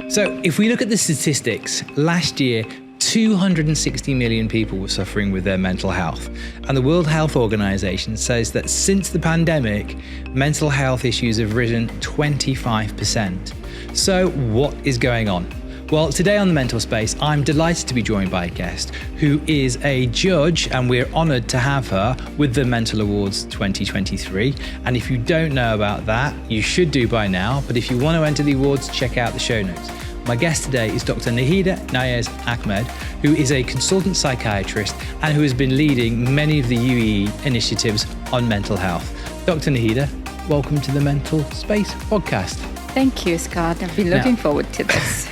So if we look at the statistics, last year, 260 million people were suffering with their mental health. And the World Health Organization says that since the pandemic, mental health issues have risen 25%. So what is going on? Well, today on The Mental Space, I'm delighted to be joined by a guest who is a judge, and we're honoured to have her with the Mental Awards 2023. And if you don't know about that, you should do by now. But if you want to enter the awards, check out the show notes. My guest today is Dr. Nahida Nayaz Ahmed, who is a consultant psychiatrist and who has been leading many of the UAE initiatives on mental health. Dr. Nahida, welcome to the Mental Space podcast. Thank you, Scott. I've been looking forward to this.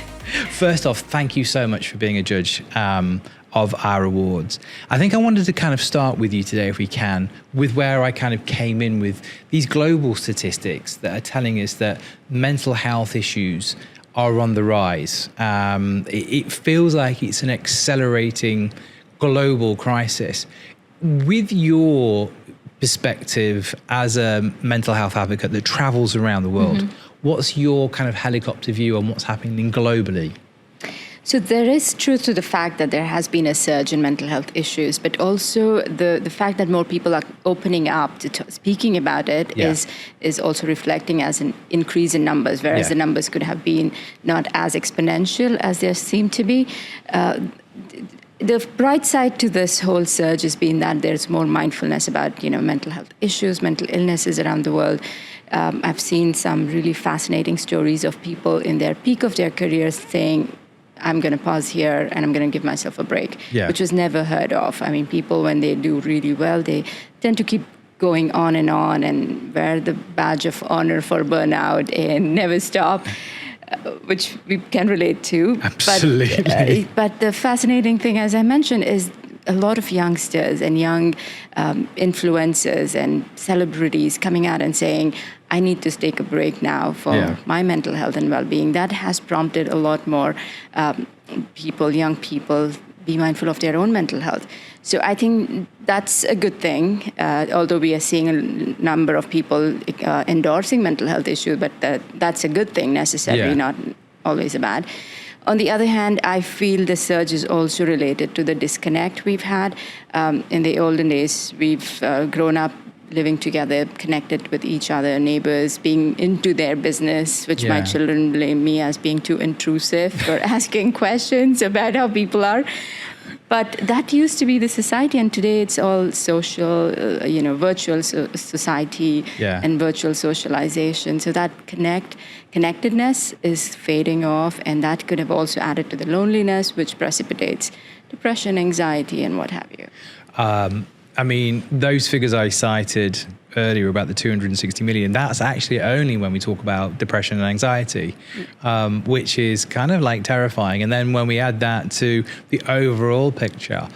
First off, thank you so much for being a judge of our awards. I think I wanted to kind of start with you today, if we can, with where I kind of came in with these global statistics that are telling us that mental health issues are on the rise. It feels like it's an accelerating global crisis. With your perspective as a mental health advocate that travels around the world, what's your kind of helicopter view on what's happening globally? So there is truth to the fact that there has been a surge in mental health issues, but also the fact that more people are opening up to speaking about it is also reflecting as an increase in numbers, whereas the numbers could have been not as exponential as they seem to be. The bright side to this whole surge has been that there's more mindfulness about, mental health issues, mental illnesses around the world. I've seen some really fascinating stories of people in their peak of their careers saying, I'm going to pause here and I'm going to give myself a break, which was never heard of. I mean, people, when they do really well, they tend to keep going on and wear the badge of honor for burnout and never stop, which we can relate to. Absolutely. But the fascinating thing, as I mentioned, is a lot of youngsters and young influencers and celebrities coming out and saying, I need to take a break now for my mental health and well-being. That has prompted a lot more young people, be mindful of their own mental health. So I think that's a good thing, although we are seeing a number of people endorsing mental health issues, but that's a good thing necessarily, not always a bad. On the other hand, I feel the surge is also related to the disconnect we've had. In the olden days, we've grown up living together, connected with each other, neighbors, being into their business, which my children blame me as being too intrusive or asking questions about how people are. But that used to be the society, and today it's all social, virtual society and virtual socialization. So that connectedness is fading off, and that could have also added to the loneliness, which precipitates depression, anxiety, and what have you. I mean, those figures I cited earlier about the 260 million, that's actually only when we talk about depression and anxiety, which is kind of like terrifying. And then when we add that to the overall picture,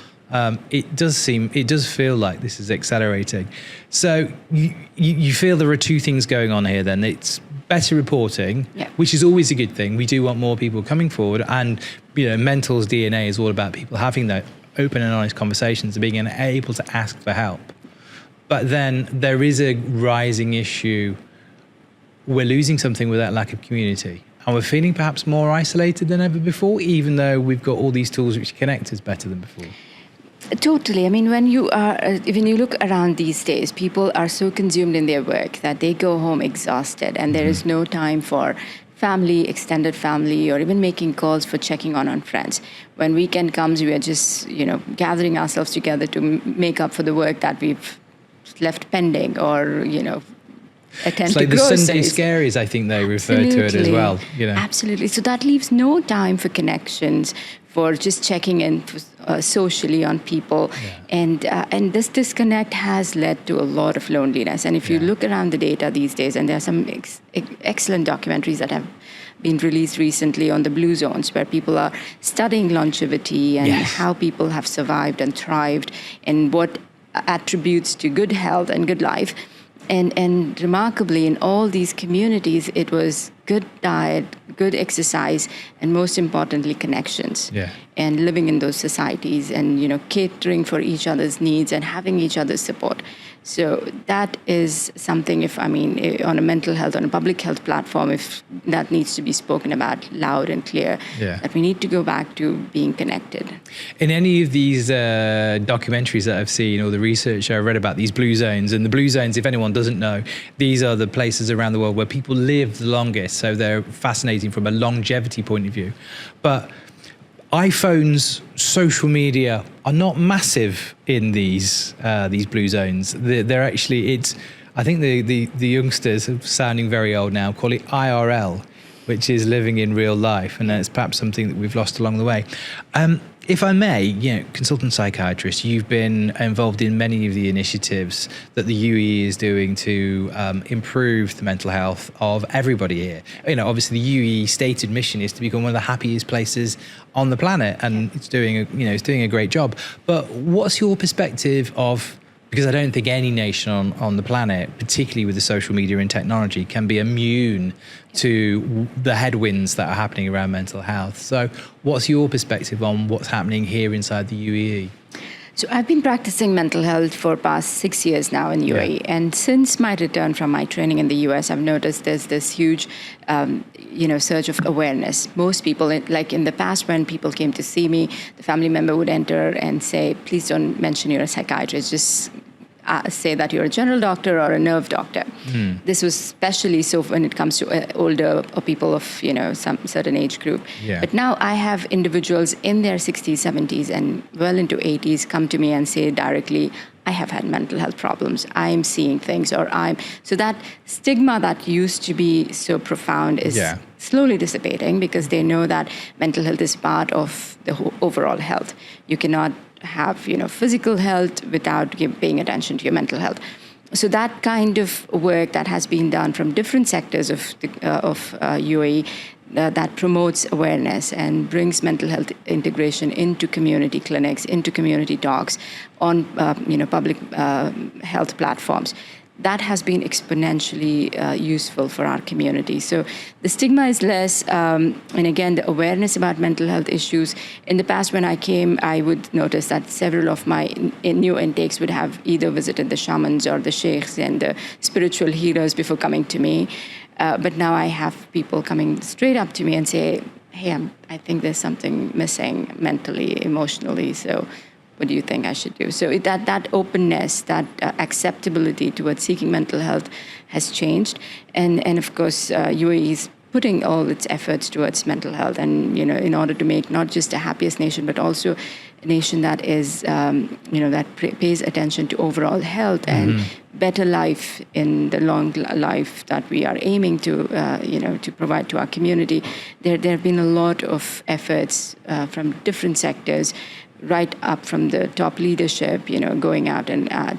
it does feel like this is accelerating. So you feel there are two things going on here then. It's better reporting, which is always a good thing. We do want more people coming forward, and Mental's DNA is all about people having that open and honest conversations and being able to ask for help. But then there is a rising issue. We're losing something with that lack of community. And we're feeling perhaps more isolated than ever before, even though we've got all these tools which connect us better than before. Totally. I mean, when you look around these days, people are so consumed in their work that they go home exhausted, and there is no time for family, extended family, or even making calls for checking on friends. When weekend comes, we are just, gathering ourselves together to make up for the work that we've left pending, or, attend it's like to groceries. The Sunday scaries, I think they refer to it as well. Absolutely. So that leaves no time for connections, for just checking in socially on people. And this disconnect has led to a lot of loneliness. And if you look around the data these days, and there are some excellent documentaries that have been released recently on the blue zones, where people are studying longevity and how people have survived and thrived, and what attributes to good health and good life. And remarkably, in all these communities, it was good diet, good exercise, and most importantly, connections. and living in those societies and, catering for each other's needs and having each other's support. So that is something, on a mental health, on a public health platform, if that needs to be spoken about loud and clear, that we need to go back to being connected. In any of these documentaries that I've seen or the research I read about these blue zones, and the blue zones, if anyone doesn't know, these are the places around the world where people live the longest. So they're fascinating from a longevity point of view. But iPhones, social media are not massive in these blue zones. They're actually, I think the youngsters, sounding very old now, call it IRL, which is living in real life, and that's perhaps something that we've lost along the way. If I may, consultant psychiatrist, you've been involved in many of the initiatives that the UE is doing to improve the mental health of everybody here. Obviously the UE stated mission is to become one of the happiest places on the planet, and it's doing a great job. But what's your perspective of? Because I don't think any nation on the planet, particularly with the social media and technology, can be immune to the headwinds that are happening around mental health. So what's your perspective on what's happening here inside the UAE? So I've been practicing mental health for past 6 years now in UAE. Yeah. And since my return from my training in the US, I've noticed there's this huge, surge of awareness. Most people, like in the past when people came to see me, the family member would enter and say, please don't mention you're a psychiatrist, just say that you're a general doctor or a nerve doctor. This was especially so when it comes to older or people of some certain age group. Yeah. But now I have individuals in their 60s, 70s, and well into 80s come to me and say directly, I have had mental health problems. I'm seeing things, so that stigma that used to be so profound is slowly dissipating, because they know that mental health is part of the overall health. You cannot have physical health without paying attention to your mental health. So that kind of work that has been done from different sectors of UAE that promotes awareness and brings mental health integration into community clinics, into community talks on public health platforms. That has been exponentially useful for our community. So the stigma is less, and again, the awareness about mental health issues. In the past, when I came, I would notice that several of my new intakes would have either visited the shamans or the sheikhs and the spiritual healers before coming to me. But now I have people coming straight up to me and say, hey, I think there's something missing mentally, emotionally, so what do you think I should do? So that openness, that acceptability towards seeking mental health has changed. And of course, UAE is putting all its efforts towards mental health, and in order to make not just a happiest nation, but also a nation that is that pays attention to overall health and better life in the long life that we are aiming to to provide to our community. There have been a lot of efforts from different sectors, right up from the top leadership, going out and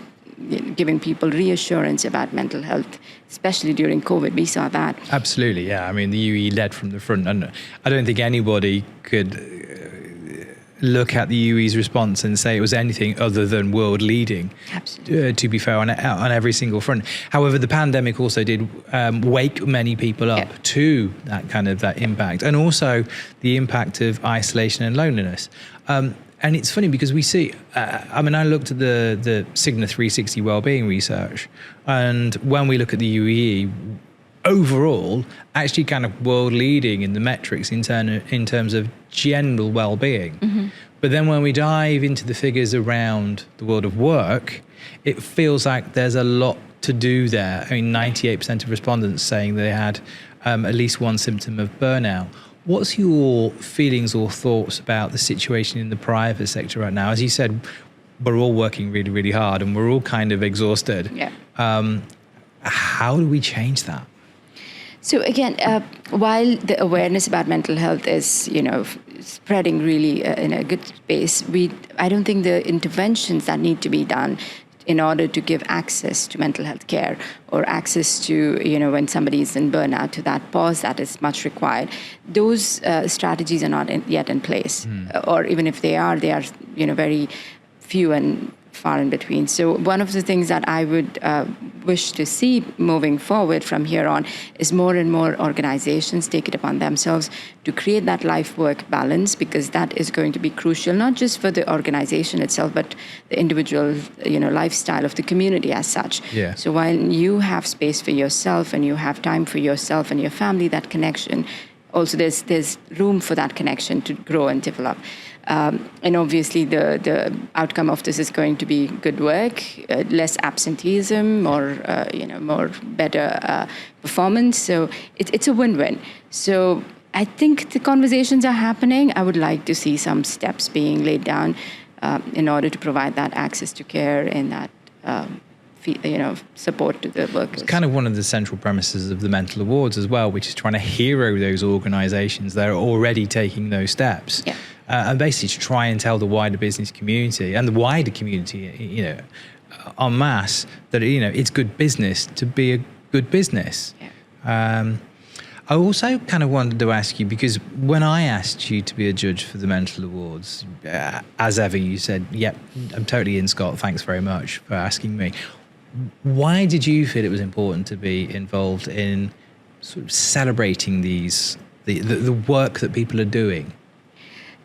giving people reassurance about mental health, especially during COVID. We saw that. Absolutely, yeah. I mean, the UE led from the front, and I don't think anybody could look at the UE's response and say it was anything other than world leading. Absolutely. To be fair, on every single front. However, the pandemic also did wake many people up to that impact, and also the impact of isolation and loneliness. And it's funny because we see, I looked at the Cigna 360 wellbeing research, and when we look at the UAE, overall, actually kind of world leading in the metrics in terms of general well-being. Mm-hmm. But then when we dive into the figures around the world of work, it feels like there's a lot to do there. 98% of respondents saying they had at least one symptom of burnout. What's your feelings or thoughts about the situation in the private sector right now? As you said, we're all working really, really hard and we're all kind of exhausted. Yeah. How do we change that? So again, while the awareness about mental health is, spreading really in a good space, I don't think the interventions that need to be done in order to give access to mental health care or access to, when somebody is in burnout, to that pause that is much required. Those strategies are not yet in place. Or even if they are very few and far in between. So one of the things that I would wish to see moving forward from here on is more and more organizations take it upon themselves to create that life-work balance, because that is going to be crucial, not just for the organization itself, but the individual, lifestyle of the community as such. Yeah. So while you have space for yourself and you have time for yourself and your family, that connection, also there's room for that connection to grow and develop. And obviously the outcome of this is going to be good work, less absenteeism, or more better performance. So it's a win-win. So I think the conversations are happening. I would like to see some steps being laid down in order to provide that access to care and that support to the workers. It's kind of one of the central premises of the Mentl Awards as well, which is trying to hero those organisations that are already taking those steps. Yeah. And basically to try and tell the wider business community and the wider community, en masse, that, it's good business to be a good business. Yeah. I also kind of wanted to ask you, because when I asked you to be a judge for the Mentl Awards, as ever, you said, yep, I'm totally in, Scott, thanks very much for asking me. Why did you feel it was important to be involved in sort of celebrating the work that people are doing?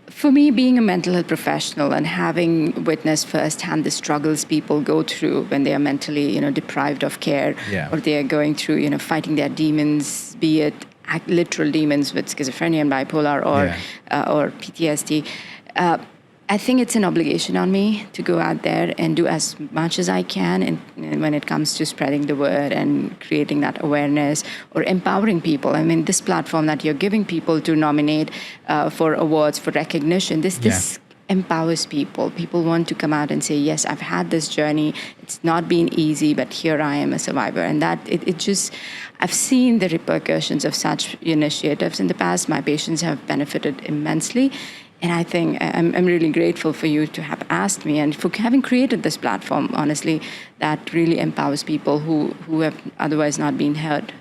For me, being a mental health professional and having witnessed firsthand the struggles people go through when they are mentally, deprived of care, or they are going through, fighting their demons, be it literal demons with schizophrenia and bipolar or PTSD. I think it's an obligation on me to go out there and do as much as I can, and when it comes to spreading the word and creating that awareness or empowering people. I mean, this platform that you're giving people to nominate for awards, for recognition, this empowers people. People want to come out and say, yes, I've had this journey. It's not been easy, but here I am a survivor. And that it just, I've seen the repercussions of such initiatives in the past. My patients have benefited immensely. And I think I'm really grateful for you to have asked me and for having created this platform, honestly, that really empowers people who have otherwise not been heard.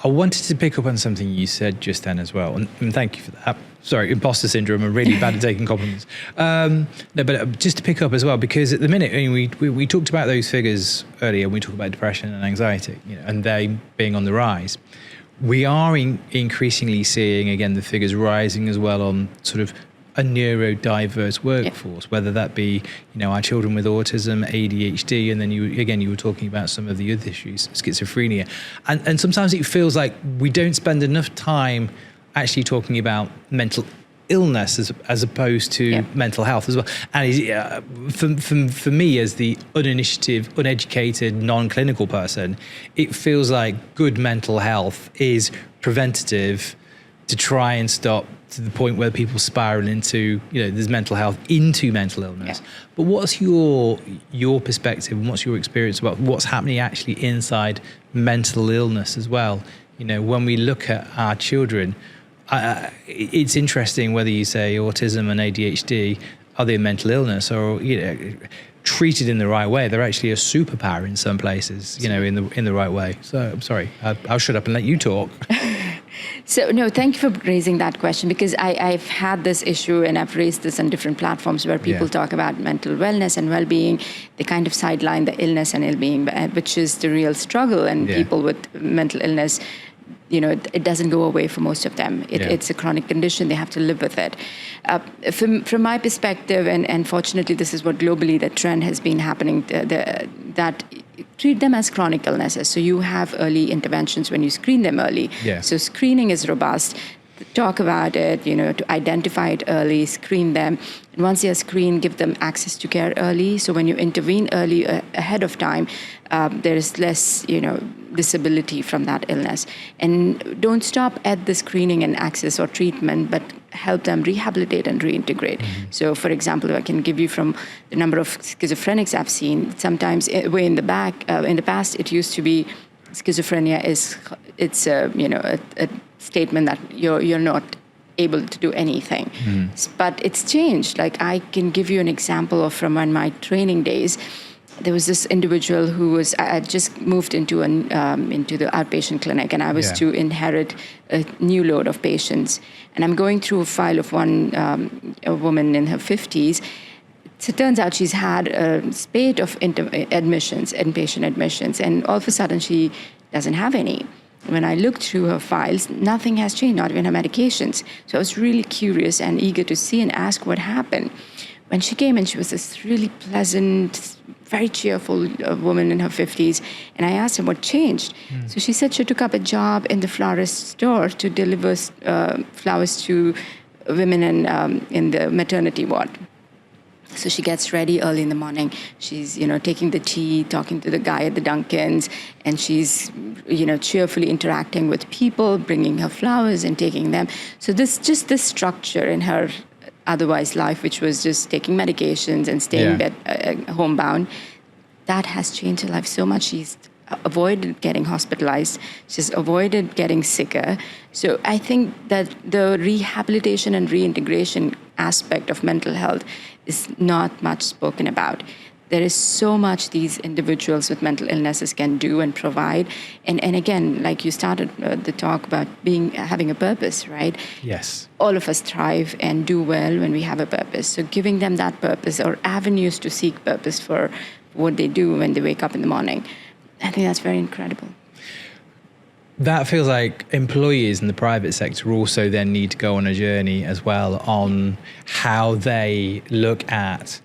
I wanted to pick up on something you said just then as well, and thank you for that. Sorry, imposter syndrome, I'm really bad at taking compliments. But just to pick up as well, because at the minute, we talked about those figures earlier, we talked about depression and anxiety, and they being on the rise. We are increasingly seeing, again, the figures rising as well on sort of a neurodiverse workforce, whether that be, our children with autism, ADHD, and then you were talking about some of the other issues, schizophrenia. And sometimes it feels like we don't spend enough time actually talking about mental illness as opposed to mental health as well. And for me, as the uninitiative, uneducated, non-clinical person, it feels like good mental health is preventative to try and stop to the point where people spiral into, there's mental health into mental illness. Yeah. But what's your perspective and what's your experience about what's happening actually inside mental illness as well? When we look at our children, it's interesting whether you say autism and ADHD, are they a mental illness or, treated in the right way? They're actually a superpower in some places, in the right way. So I'm sorry, I'll shut up and let you talk. So, no, thank you for raising that question, because I've had this issue and I've raised this on different platforms where people talk about mental wellness and well-being. They kind of sideline the illness and ill-being, which is the real struggle. And people with mental illness, it doesn't go away for most of them. It's a chronic condition. They have to live with it. From my perspective, and fortunately this is what globally the trend has been happening, that treat them as chronic illnesses. So you have early interventions when you screen them early. Yeah. So screening is robust. Talk about it, to identify it early, screen them. And once they're screened, give them access to care early. So when you intervene early ahead of time, there is less, disability from that illness. And don't stop at the screening and access or treatment, but help them rehabilitate and reintegrate. Mm-hmm. So, for example, I can give you from the number of schizophrenics I've seen. Sometimes, way in the past, it used to be schizophrenia it's a statement that you're not able to do anything. But it's changed. Like, I can give you an example of from my training days. There was this individual who I just moved into the outpatient clinic, and I was to inherit a new load of patients. And I'm going through a file of a woman in her 50s. So it turns out she's had a spate of inpatient admissions, and all of a sudden she doesn't have any. When I looked through her files, nothing has changed, not even her medications. So I was really curious and eager to see and ask what happened. When she came in, she was this really pleasant, very cheerful woman in her 50s. And I asked her what changed. So she said she took up a job in the florist store to deliver flowers to women in the maternity ward. So she gets ready early in the morning. She's, taking the tea, talking to the guy at the Dunkin's, and she's, cheerfully interacting with people, bringing her flowers and taking them. So this structure in her otherwise life, which was just taking medications and staying homebound, that has changed her life so much. She's avoided getting hospitalized. She's avoided getting sicker. So I think that the rehabilitation and reintegration aspect of mental health is not much spoken about. There is so much these individuals with mental illnesses can do and provide. And again, like you started the talk about having a purpose, right? Yes. All of us thrive and do well when we have a purpose. So giving them that purpose or avenues to seek purpose for what they do when they wake up in the morning, I think that's very incredible. That feels like employees in the private sector also then need to go on a journey as well on how they look at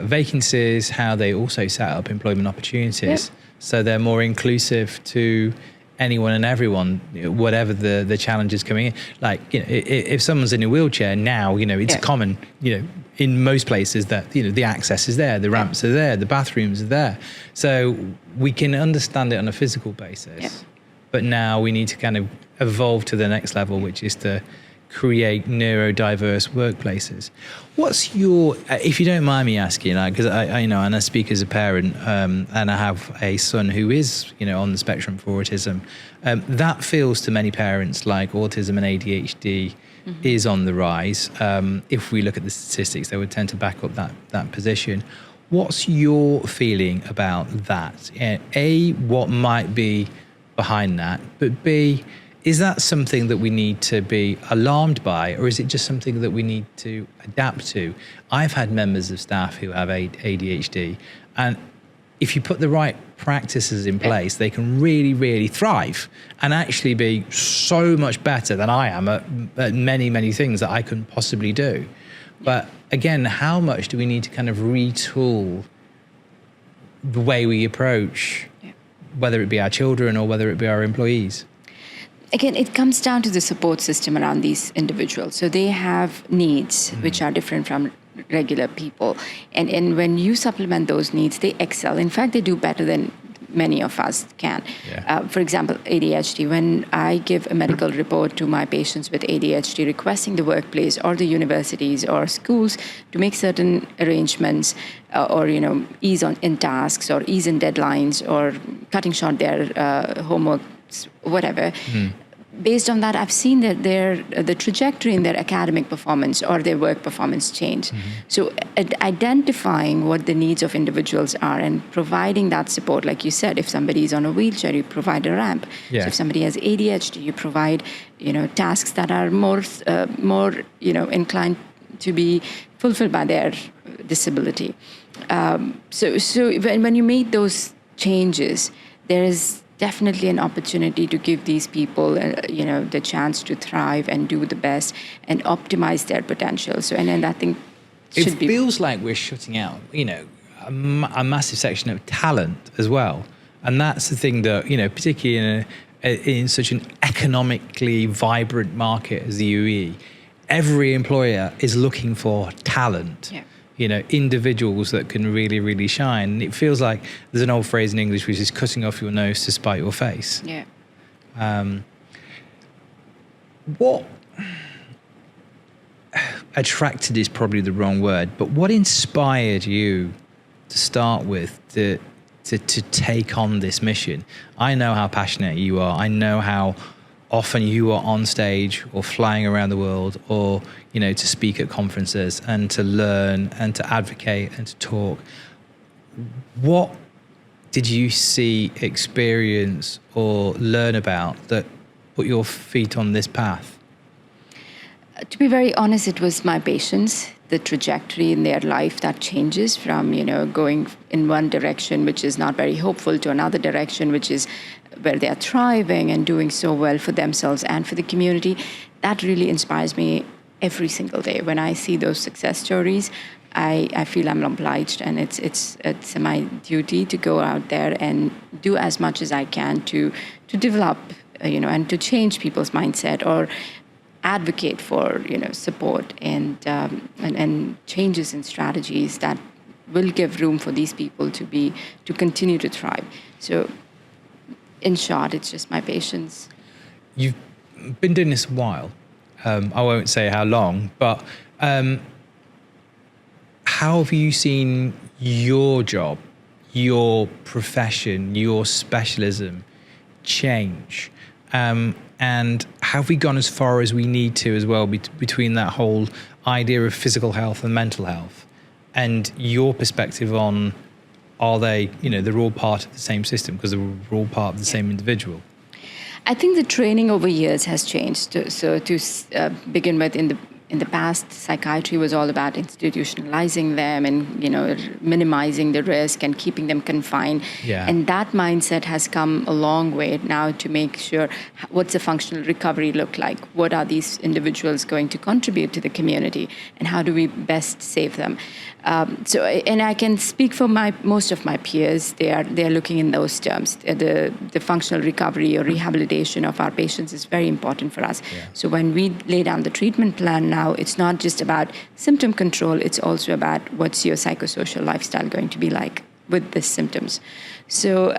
vacancies, how they also set up employment opportunities. So they're more inclusive to anyone and everyone, whatever the challenges coming in. Like, if someone's in a wheelchair now, it's common, in most places that, the access is there, the ramps are there, the bathrooms are there. So we can understand it on a physical basis. Yeah. But now we need to kind of evolve to the next level, which is to create neurodiverse workplaces. What's your, if you don't mind me asking, because and I speak as a parent, and I have a son who is, on the spectrum for autism. That feels to many parents like autism and ADHD is on the rise. If we look at the statistics, they would tend to back up that position. What's your feeling about that? A, what might be behind that, but B, is that something that we need to be alarmed by, or is it just something that we need to adapt to? I've had members of staff who have ADHD, and if you put the right practices in place, they can really, really thrive and actually be so much better than I am at many, many things that I couldn't possibly do. But again, how much do we need to kind of retool the way we approach, whether it be our children or whether it be our employees? Again, it comes down to the support system around these individuals. So they have needs which are different from regular people. And when you supplement those needs, they excel. In fact, they do better than many of us can. Yeah. For example, ADHD. When I give a medical report to my patients with ADHD, requesting the workplace or the universities or schools to make certain arrangements or ease in tasks or ease in deadlines or cutting short their homework, whatever. Based on that, I've seen that the trajectory in their academic performance or their work performance change. So identifying what the needs of individuals are and providing that support, like you said, if somebody is on a wheelchair, you provide a ramp. Yeah. So if somebody has ADHD, you provide tasks that are more inclined to be fulfilled by their disability. So when you make those changes, there is definitely an opportunity to give these people, the chance to thrive and do the best and optimize their potential. So, and I think it feels like we're shutting out, a massive section of talent as well. And that's the thing that, particularly in such an economically vibrant market as the UAE, every employer is looking for talent. Yeah. Individuals that can really, really shine. And it feels like there's an old phrase in English which is cutting off your nose to spite your face. Yeah. What attracted is probably the wrong word, but what inspired you to start with to take on this mission? I know how passionate you are. I know how often you are on stage or flying around the world or, to speak at conferences and to learn and to advocate and to talk. What did you see, experience or learn about that put your feet on this path? To be very honest, it was my patients the trajectory in their life that changes from, going in one direction, which is not very hopeful, to another direction, which is where they are thriving and doing so well for themselves and for the community. That really inspires me every single day. When I see those success stories, I feel I'm obliged, and it's my duty to go out there and do as much as I can to develop, and to change people's mindset, or advocate for, support and changes in strategies that will give room for these people to continue to thrive. So, in short, it's just my patience. You've been doing this a while. I won't say how long, but how have you seen your job, your profession, your specialism change? And have we gone as far as we need to as well between that whole idea of physical health and mental health, and your perspective on, are they, they're all part of the same system because they're all part of the same individual? I think the training over years has changed. So to begin with, in the past, psychiatry was all about institutionalizing them and, minimizing the risk and keeping them confined. Yeah. And that mindset has come a long way now to make sure, what's a functional recovery look like? What are these individuals going to contribute to the community? And how do we best save them? And I can speak for most of my peers. They are looking in those terms. The functional recovery or rehabilitation of our patients is very important for us. Yeah. So when we lay down the treatment plan now, it's not just about symptom control. It's also about what's your psychosocial lifestyle going to be like with the symptoms. So,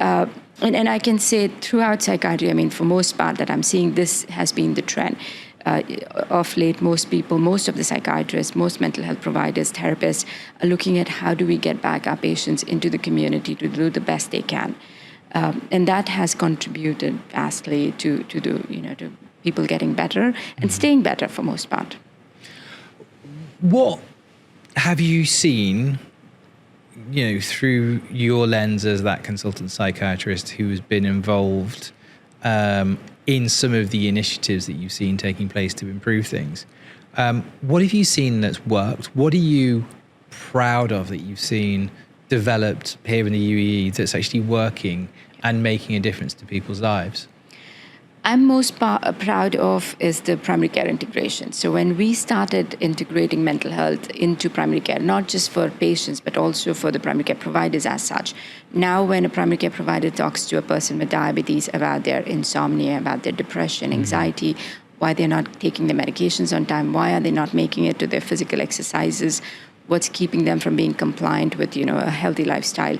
and I can say throughout psychiatry, for most part that I'm seeing, this has been the trend. Of late, most of the psychiatrists, most mental health providers, therapists are looking at how do we get back our patients into the community to do the best they can. And that has contributed vastly to people getting better and staying better for most part. What have you seen, through your lens as that consultant psychiatrist who has been involved in some of the initiatives that you've seen taking place to improve things? What have you seen that's worked? What are you proud of that you've seen developed here in the UAE that's actually working and making a difference to people's lives? I'm most proud of is the primary care integration. So when we started integrating mental health into primary care, not just for patients, but also for the primary care providers as such. Now when a primary care provider talks to a person with diabetes about their insomnia, about their depression, anxiety, why they're not taking their medications on time, why are they not making it to their physical exercises, what's keeping them from being compliant with, a healthy lifestyle,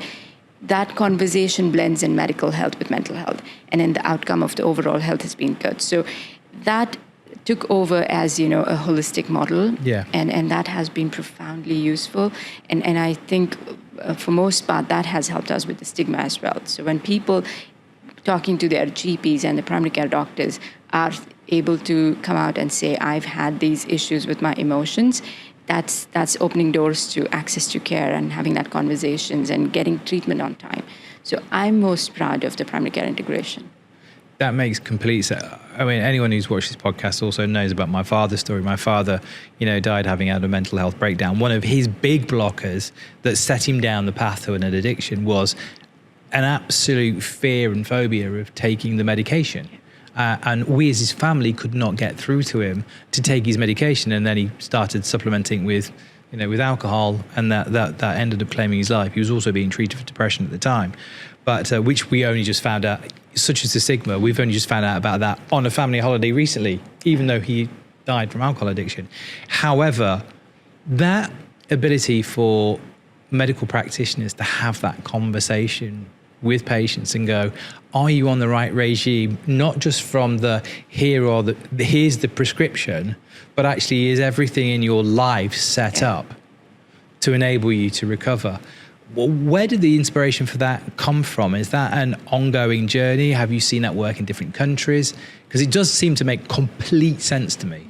that conversation blends in medical health with mental health, and then the outcome of the overall health has been good. So that took over as, a holistic model, and that has been profoundly useful. And I think for most part, that has helped us with the stigma as well. So when people talking to their GPs and the primary care doctors are able to come out and say, I've had these issues with my emotions, that's opening doors to access to care and having that conversations and getting treatment on time. So I'm most proud of the primary care integration. That makes complete sense. Anyone who's watched this podcast also knows about my father's story. My father, died having had a mental health breakdown. One of his big blockers that set him down the path to an addiction was an absolute fear and phobia of taking the medication. And we as his family could not get through to him to take his medication, and then he started supplementing with alcohol, and that ended up claiming his life. He was also being treated for depression at the time, but which we only just found out, such as the stigma, we've only just found out about that on a family holiday recently, even though he died from alcohol addiction. However, that ability for medical practitioners to have that conversation with patients and go, are you on the right regime? Not just from the here's the prescription, but actually is everything in your life set up to enable you to recover? Well, where did the inspiration for that come from? Is that an ongoing journey? Have you seen that work in different countries? Because it does seem to make complete sense to me.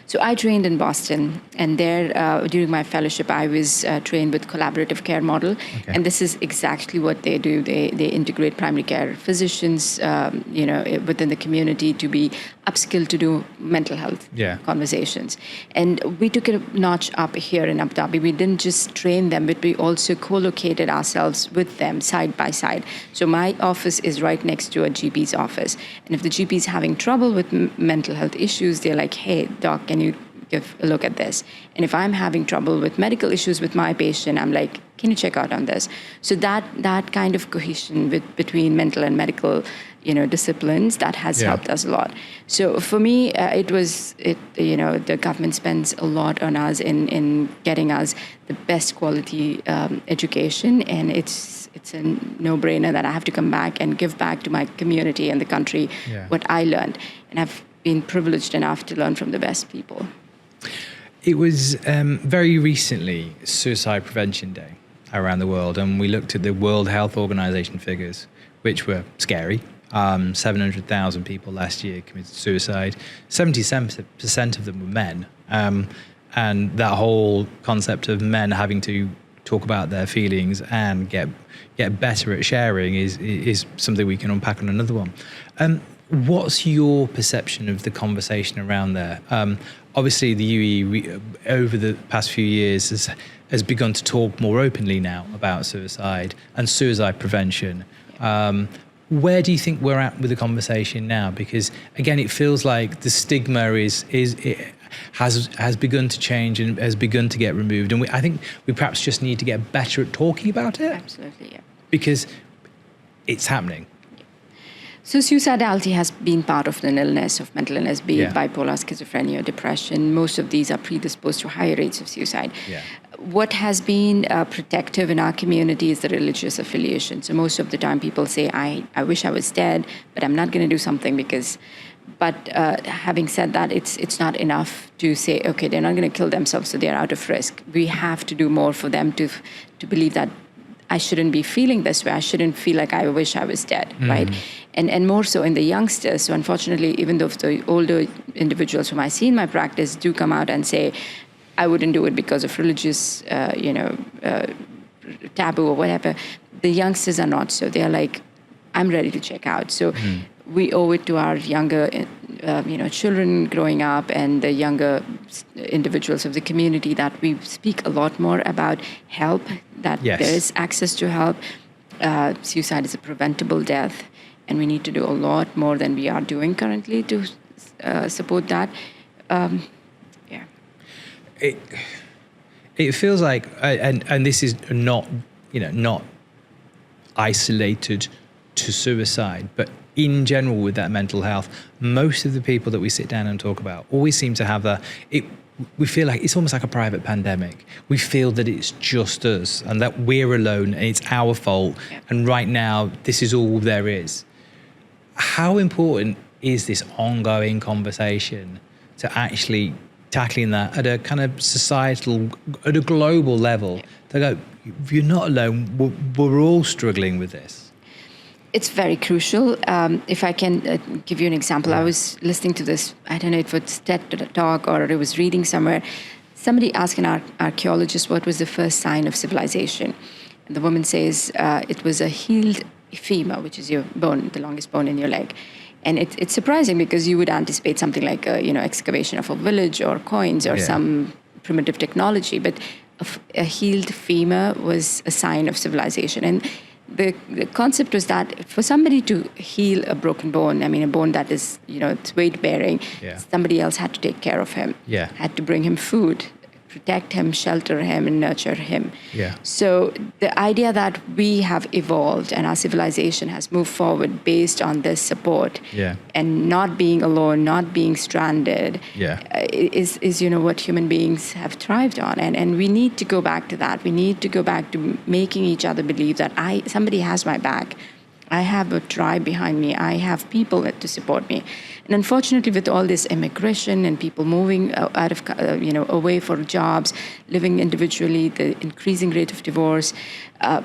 So I trained in Boston, and there during my fellowship, I was trained with collaborative care model, and this is exactly what they do. They integrate primary care physicians, within the community to be upskill to do mental health conversations. And we took it a notch up here in Abu Dhabi. We didn't just train them, but we also co-located ourselves with them side by side. So my office is right next to a GP's office. And if the GP is having trouble with mental health issues, they're like, hey, doc, can you give a look at this? And if I'm having trouble with medical issues with my patient, I'm like, can you check out on this? So that kind of cohesion between mental and medical disciplines, that has helped us a lot. So for me, the government spends a lot on us in getting us the best quality education, and it's a no-brainer that I have to come back and give back to my community and the country what I learned. And I've been privileged enough to learn from the best people. It was very recently Suicide Prevention Day around the world, and we looked at the World Health Organization figures, which were scary. 700,000 people last year committed suicide. 77% of them were men. And that whole concept of men having to talk about their feelings and get better at sharing is something we can unpack on another one. What's your perception of the conversation around there? Obviously, the UAE over the past few years has begun to talk more openly now about suicide and suicide prevention. Where do you think we're at with the conversation now? Because again, it feels like the stigma has begun to change and has begun to get removed, and I think we perhaps just need to get better at talking about it. Absolutely, yeah. Because it's happening. So suicidality has been part of an illness, of mental illness, be it bipolar, schizophrenia, depression. Most of these are predisposed to higher rates of suicide. Yeah. What has been protective in our community is the religious affiliation. So most of the time people say, I wish I was dead, but I'm not going to do something because... But having said that, it's not enough to say, okay, they're not going to kill themselves, so they're out of risk. We have to do more for them to believe that I shouldn't be feeling this way. I shouldn't feel like I wish I was dead, right? And more so in the youngsters. So unfortunately, even though the older individuals whom I see in my practice do come out and say, I wouldn't do it because of religious, taboo or whatever, the youngsters are not so. They're like, I'm ready to check out. So we owe it to our younger, children growing up and the younger individuals of the community that we speak a lot more about help, that there is access to help. Suicide is a preventable death, and we need to do a lot more than we are doing currently to support that. It feels like, and this is not isolated to suicide, but in general with that mental health, most of the people that we sit down and talk about always seem to have we feel like it's almost like a private pandemic. We feel that it's just us and that we're alone and it's our fault. And right now, this is all there is. How important is this ongoing conversation to actually tackling that at a kind of societal, at a global level? To go, you're not alone. We're all struggling with this. It's very crucial. If I can give you an example, I was listening to this, I don't know if it's TED Talk or I was reading somewhere. Somebody asked an archaeologist what was the first sign of civilization. And the woman says it was a healed femur, which is your bone, the longest bone in your leg. And it's surprising because you would anticipate something like excavation of a village or coins or some primitive technology. But a healed femur was a sign of civilization. And the concept was that for somebody to heal a broken bone, I mean, a bone that is, it's weight bearing, somebody else had to take care of him, had to bring him food, protect him, shelter him, and nurture him. So the idea that we have evolved and our civilization has moved forward based on this support and not being alone, not being stranded is what human beings have thrived on. And we need to go back to that. We need to go back to making each other believe that somebody has my back. I have a tribe behind me. I have people to support me. And unfortunately, with all this immigration and people moving out of, away for jobs, living individually, the increasing rate of divorce, a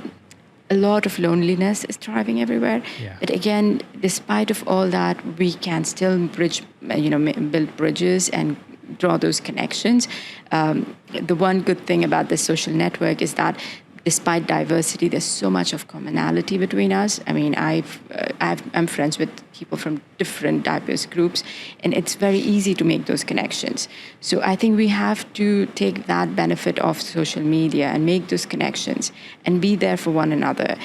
lot of loneliness is thriving everywhere. But again, despite of all that, we can still build bridges and draw those connections. The one good thing about this social network is that despite diversity, there's so much of commonality between us. I mean, I'm friends with people from different diverse groups, and it's very easy to make those connections. So I think we have to take that benefit of social media and make those connections and be there for one another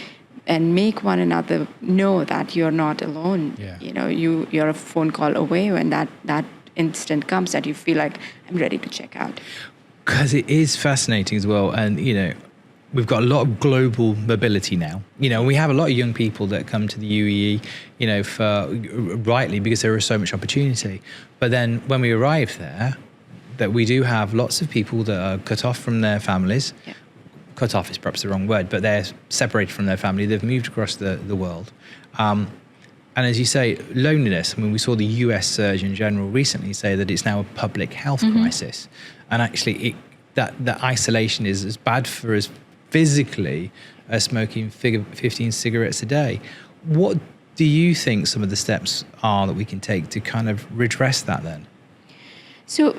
and make one another know that you're not alone. Yeah. You know, you're a phone call away when that instant comes that you feel like, I'm ready to check out. Because it is fascinating as well. And, you know, we've got a lot of global mobility now. You know, we have a lot of young people that come to the UAE, you know, rightly because there is so much opportunity. But then when we arrive there, that we do have lots of people that are cut off from their families. Yeah. Cut off is perhaps the wrong word, but they're separated from their family. They've moved across the world. And as you say, loneliness, I mean, we saw the US Surgeon General recently say that it's now a public health crisis. And actually, that isolation is as bad for us physically as smoking 15 cigarettes a day. What do you think some of the steps are that we can take to kind of redress that then? So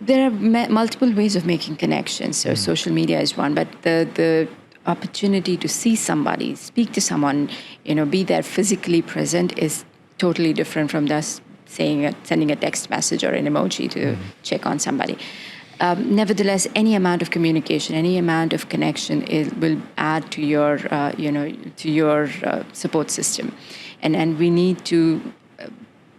there are multiple ways of making connections. So social media is one, but the opportunity to see somebody, speak to someone, you know, be there physically present is totally different from just sending a text message or an emoji to check on somebody. Nevertheless, any amount of communication, any amount of connection will add to your, support system, and we need to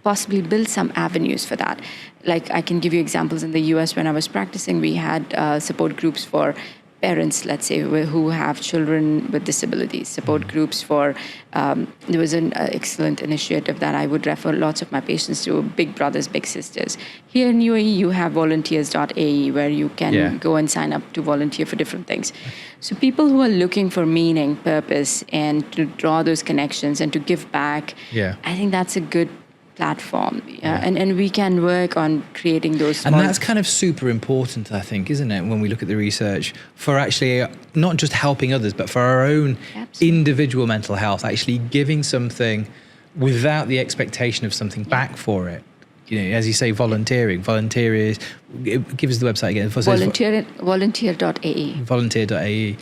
possibly build some avenues for that. Like I can give you examples in the U.S. When I was practicing, we had support groups for parents, let's say, who have children with disabilities, support groups for, there was an excellent initiative that I would refer lots of my patients to, Big Brothers, Big Sisters. Here in UAE, you have volunteers.ae where you can go and sign up to volunteer for different things. So people who are looking for meaning, purpose, and to draw those connections and to give back, I think that's a good platform, and we can work on creating those. And that's kind of super important, I think, isn't it, when we look at the research for actually not just helping others, but for our own individual mental health, actually giving something without the expectation of something back for it. You know, as you say, volunteering. Volunteer is, give us the website again. Volunteer.ae. Volunteer.ae.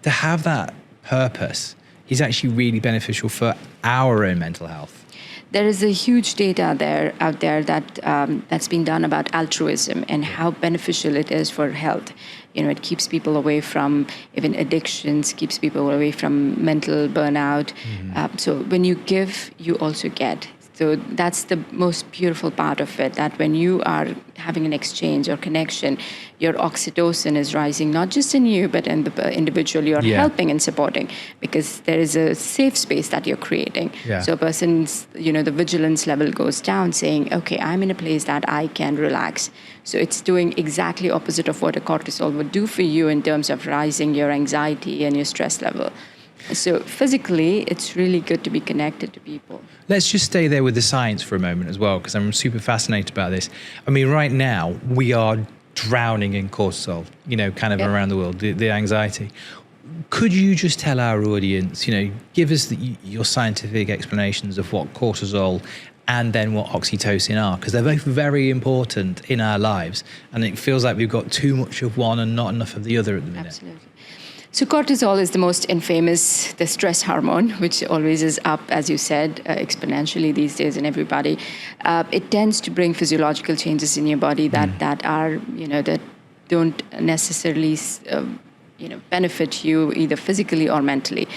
To have that purpose is actually really beneficial for our own mental health. There is a huge data out there that that's been done about altruism and how beneficial it is for health. You know, it keeps people away from even addictions, keeps people away from mental burnout. So when you give, you also get. So that's the most beautiful part of it, that when you are having an exchange or connection, your oxytocin is rising, not just in you, but in the individual you're helping and supporting, because there is a safe space that you're creating. So a person's, you know, the vigilance level goes down, saying, okay, I'm in a place that I can relax. So it's doing exactly opposite of what a cortisol would do for you in terms of rising your anxiety and your stress level. So physically, it's really good to be connected to people. Let's just stay there with the science for a moment as well, because I'm super fascinated about this. I mean, right now, we are drowning in cortisol, you know, kind of around the world, the anxiety. Could you just tell our audience, you know, give us your scientific explanations of what cortisol and then what oxytocin are, because they're both very important in our lives. And it feels like we've got too much of one and not enough of the other at the minute. Absolutely. So cortisol is the most infamous, the stress hormone, which always is up, as you said, exponentially these days in everybody. It tends to bring physiological changes in your body that are, you know, that don't necessarily, benefit you either physically or mentally.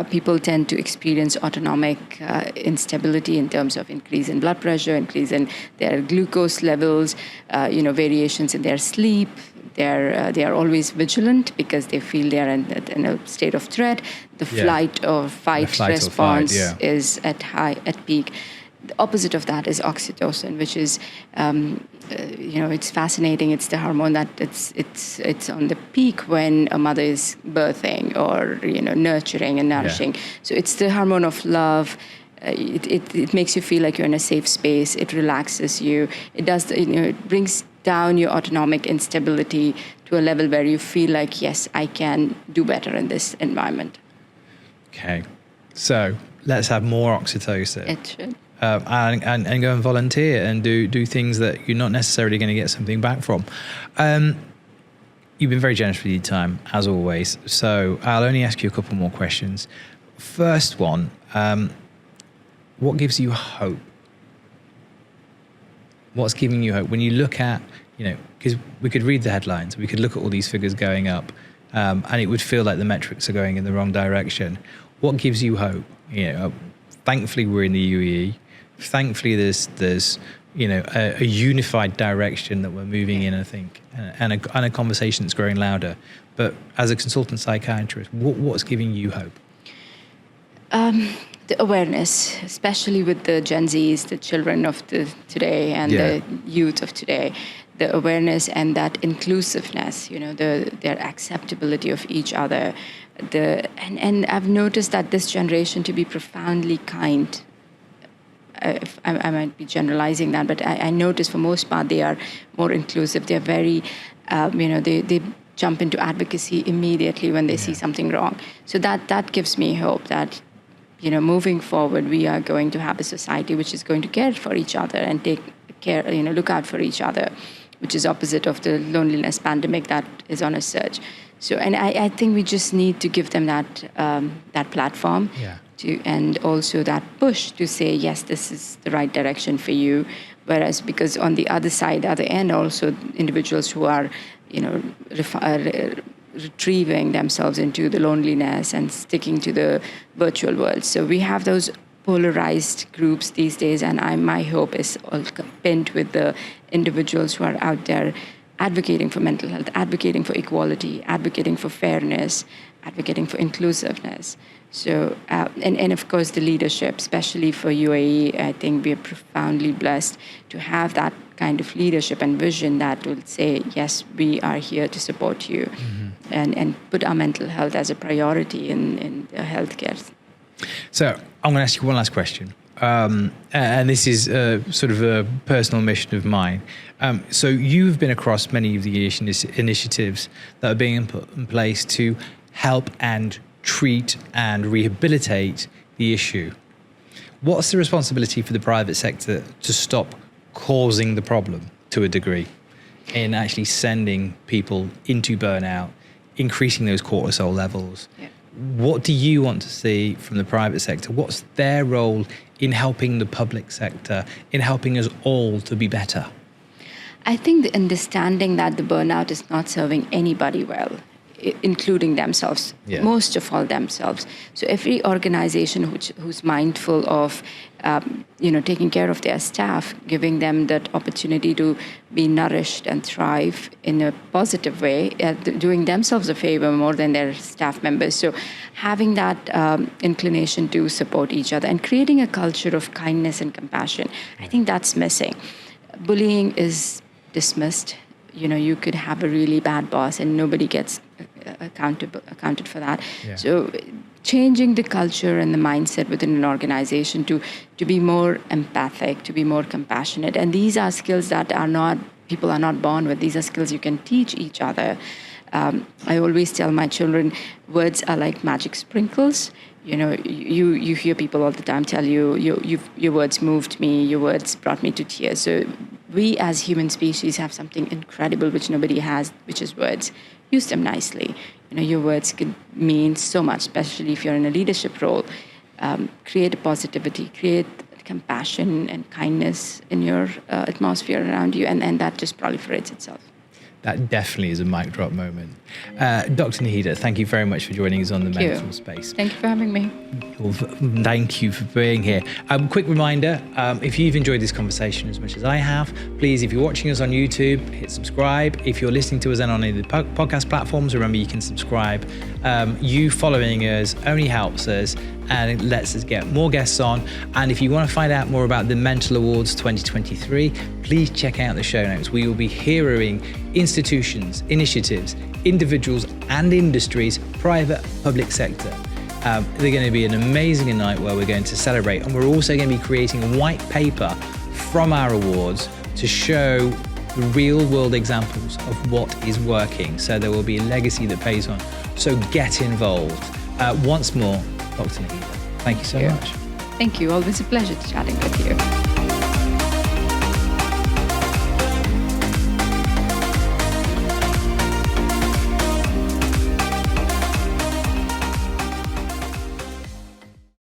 People tend to experience autonomic instability in terms of increase in blood pressure, increase in their glucose levels, variations in their sleep. They are always vigilant because they feel they are in a state of threat. The flight or fight response is at peak. The opposite of that is oxytocin, which is, it's fascinating. It's the hormone that it's on the peak when a mother is birthing or nurturing and nourishing. So it's the hormone of love. It makes you feel like you're in a safe space. It relaxes you. It does. It brings down your autonomic instability to a level where you feel like, yes, I can do better in this environment. Okay, so let's have more oxytocin. It should. And go and volunteer and do things that you're not necessarily going to get something back from. You've been very generous with your time, as always. So I'll only ask you a couple more questions. First one, what gives you hope? What's giving you hope? When you look at, because we could read the headlines, we could look at all these figures going up, and it would feel like the metrics are going in the wrong direction. What gives you hope? Thankfully, we're in the UAE. Thankfully, there's a unified direction that we're moving in, I think, and a conversation that's growing louder. But as a consultant psychiatrist, what's giving you hope? The awareness, especially with the Gen Zs, the children of today and the youth of today, the awareness and that inclusiveness, their acceptability of each other. And I've noticed that this generation to be profoundly kind. I might be generalizing that, but I notice for most part they are more inclusive. They're very, they jump into advocacy immediately when they see something wrong. So that gives me hope that, moving forward, we are going to have a society which is going to care for each other and take care, look out for each other, which is opposite of the loneliness pandemic that is on a surge. So, and I think we just need to give them that platform. Yeah. And also that push to say, yes, this is the right direction for you. Whereas because on the other side, other end, also individuals who are, retrieving themselves into the loneliness and sticking to the virtual world. So we have those polarized groups these days, and my hope is all pinned with the individuals who are out there advocating for mental health, advocating for equality, advocating for fairness, advocating for inclusiveness. So, and of course, the leadership, especially for UAE, I think we are profoundly blessed to have that kind of leadership and vision that will say, yes, we are here to support you, and put our mental health as a priority in the healthcare. So I'm going to ask you one last question. And this is sort of a personal mission of mine. So you've been across many of the initiatives that are being put in place to help and treat and rehabilitate the issue. What's the responsibility for the private sector to stop causing the problem to a degree in actually sending people into burnout, increasing those cortisol levels? Yeah. What do you want to see from the private sector? What's their role in helping the public sector, in helping us all to be better? I think the understanding that the burnout is not serving anybody well, including themselves, most of all themselves. So every organization who's mindful of, taking care of their staff, giving them that opportunity to be nourished and thrive in a positive way, doing themselves a favor more than their staff members. So having that inclination to support each other and creating a culture of kindness and compassion, I think that's missing. Bullying is dismissed. You could have a really bad boss and nobody gets accounted for that. Yeah. So changing the culture and the mindset within an organization to be more empathic, to be more compassionate. And these are skills that people are not born with. These are skills you can teach each other. I always tell my children, words are like magic sprinkles. You hear people all the time tell you, your words moved me, your words brought me to tears. So we as human species have something incredible which nobody has, which is words. Use them nicely. Your words could mean so much, especially if you're in a leadership role. Create a positivity, create compassion and kindness in your atmosphere around you, and that just proliferates itself. That definitely is a mic drop moment. Dr. Nahida, thank you very much for joining us on the Mental Space. Thank you for having me. Well, thank you for being here. Quick reminder, if you've enjoyed this conversation as much as I have, please, if you're watching us on YouTube, hit subscribe. If you're listening to us on any of the podcast platforms, remember you can subscribe. You following us only helps us and it lets us get more guests on. And if you want to find out more about the Mental Awards 2023, please check out the show notes. We will be hearing institutions, initiatives, individuals and industries, private, public sector. They're going to be an amazing night where we're going to celebrate, and we're also going to be creating a white paper from our awards to show the real world examples of what is working. So there will be a legacy that pays on. So get involved. Once more, Dr. Nahida, thank you so much. Thank you. Always a pleasure chatting with you.